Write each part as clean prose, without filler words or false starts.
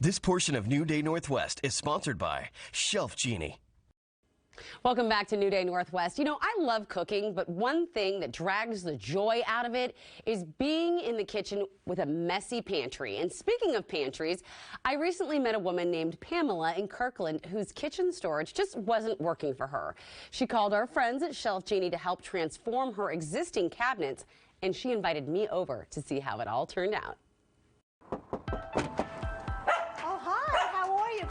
This portion of New Day Northwest is sponsored by ShelfGenie. Welcome back to New Day Northwest. You know, I love cooking, but one thing that drags the joy out of it is being in the kitchen with a messy pantry. And speaking of pantries, I recently met a woman named Pamela in Kirkland whose kitchen storage just wasn't working for her. She called our friends at ShelfGenie to help transform her existing cabinets, and she invited me over to see how it all turned out.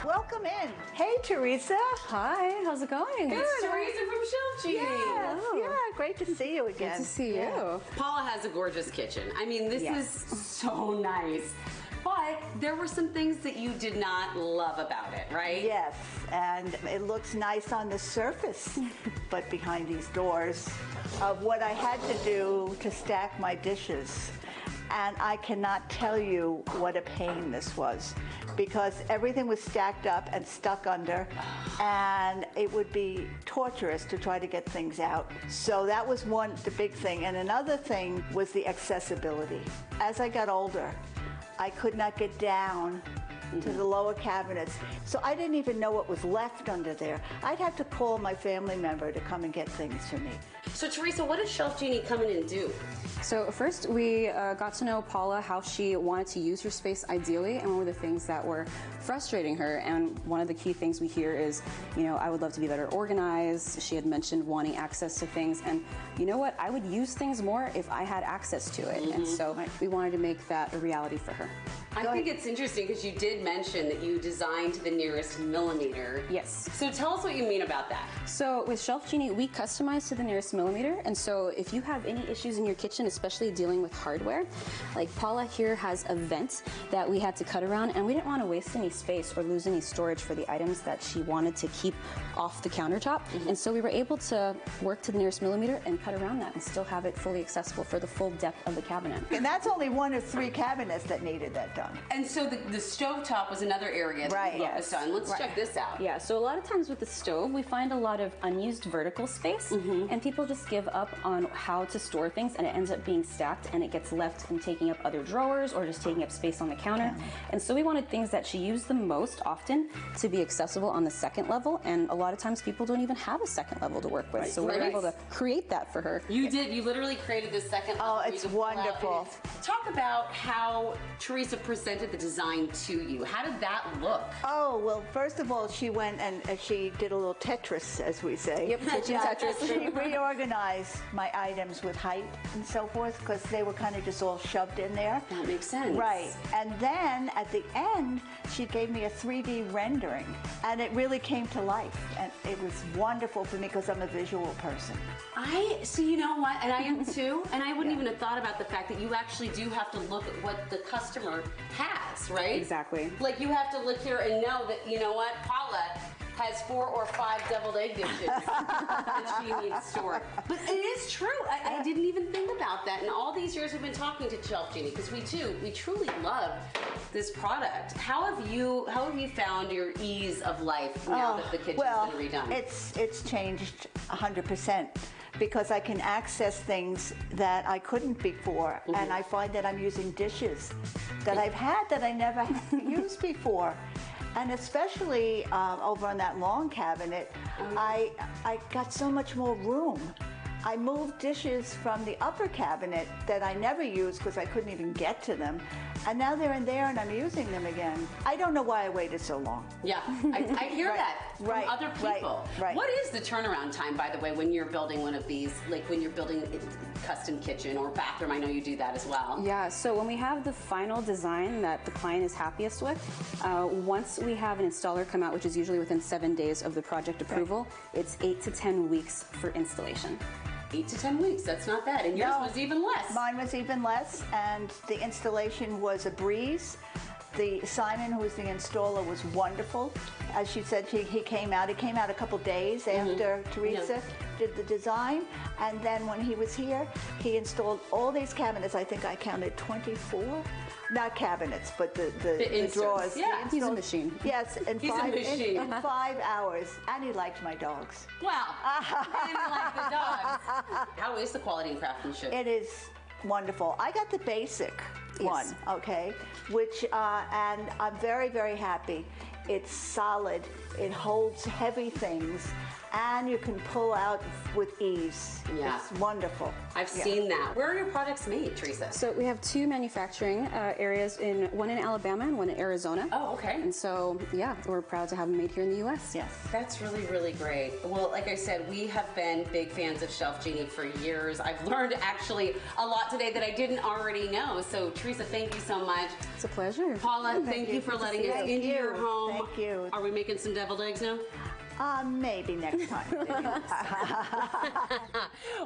Welcome in. Hey, Teresa. Hi, how's it going? Good. It's Teresa from ShelfGenie. Yes, yeah, great to see you again. Good to see you. Paula has a gorgeous kitchen. I mean, this is so nice. But there were some things that you did not love about it, right? Yes, and it looks nice on the surface, but behind these doors, what I had to do to stack my dishes. And I cannot tell you what a pain this was, because everything was stacked up and stuck under, and it would be torturous to try to get things out. So that was the big thing. And another thing was the accessibility. As I got older, I could not get down to the lower cabinets. So I didn't even know what was left under there. I'd have to call my family member to come and get things for me. So Teresa, what does ShelfGenie come in and do? So first we got to know Paula, how she wanted to use her space ideally, and one of the things that were frustrating her, and one of the key things we hear is, you know, I would love to be better organized. She had mentioned wanting access to things, and you know what, I would use things more if I had access to it, and so we wanted to make that a reality for her. I think it's interesting because you did mention that you designed to the nearest millimeter. Yes. So tell us what you mean about that. So with ShelfGenie, we customize to the nearest millimeter, and so if you have any issues in your kitchen, especially dealing with hardware, like Paula here has a vent that we had to cut around, and we didn't want to waste any space or lose any storage for the items that she wanted to keep off the countertop, and so we were able to work to the nearest millimeter and cut around that and still have it fully accessible for the full depth of the cabinet. And that's only one of 3 cabinets that needed that done. And so the stovetop was another area that you focused on. Let's check this out. Yeah, so a lot of times with the stove, we find a lot of unused vertical space, and people just give up on how to store things, and it ends up being stacked, and it gets left and taking up other drawers or just taking up space on the counter. And so we wanted things that she used the most often to be accessible on the second level, and a lot of times people don't even have a second level to work with, so we were able to create that for her. You did. You literally created this second level. Oh, it's wonderful. Talk about how Teresa presented the design to you. How did that look? Oh, well, first of all, she went and she did a little Tetris, as we say. Yep, kitchen Tetris. She reorganized my items with height and so forth, because they were kind of just all shoved in there. That makes sense. Right. And then at the end, she gave me a 3D rendering, and it really came to life. And it was wonderful for me because I'm a visual person. So you know what, and I am too, and I wouldn't even have thought about the fact that you actually do have to look at what the customer has, right? Exactly. Like you have to look here and know that, you know what, Paula has 4 or 5 deviled egg dishes that she needs stored. But it is true. I didn't even think about that. And all these years we've been talking to ShelfGenie, because we truly love this product. How have you found your ease of life now that the kitchen's been redone? It's changed 100%. Because I can access things that I couldn't before, and I find that I'm using dishes that I've had that I never used before. And especially over on that long cabinet, I got so much more room. I moved dishes from the upper cabinet that I never used because I couldn't even get to them. And now they're in there and I'm using them again. I don't know why I waited so long. Yeah, I hear that from other people. Right. What is the turnaround time, by the way, when you're building one of these, like when you're building a custom kitchen or bathroom? I know you do that as well. Yeah, so when we have the final design that the client is happiest with, once we have an installer come out, which is usually within 7 days of the project approval, it's 8 to 10 weeks for installation. 8 to 10 weeks, that's not bad. And yours was even less. Mine was even less, and the installation was a breeze. Simon, who was the installer, was wonderful. As she said, he came out. He came out a couple days after Teresa did the design, and then when he was here, he installed all these cabinets. I think I counted 24. Not cabinets, but the drawers. Yeah, he's a machine. Yes, in 5 hours. And he liked my dogs. Wow. And he liked the dogs. How is the quality and craftsmanship? It is wonderful. I got the basic. one, okay? Which, and I'm very, very happy. It's solid, it holds heavy things, and you can pull out with ease. Yeah. It's wonderful. I've seen that. Where are your products made, Teresa? So we have 2 manufacturing areas, one in Alabama and one in Arizona. Oh, okay. And so, yeah, we're proud to have them made here in the U.S. Yes. That's really, really great. Well, like I said, we have been big fans of ShelfGenie for years. I've learned actually a lot today that I didn't already know. So, Teresa, thank you so much. It's a pleasure. Paula, thank you for letting us into your home. Thank you. Are we making some deviled eggs now? Maybe next time.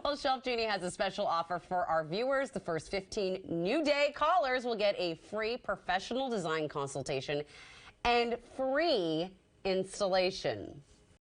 Well, ShelfGenie has a special offer for our viewers. The first 15 New Day callers will get a free professional design consultation and free installation.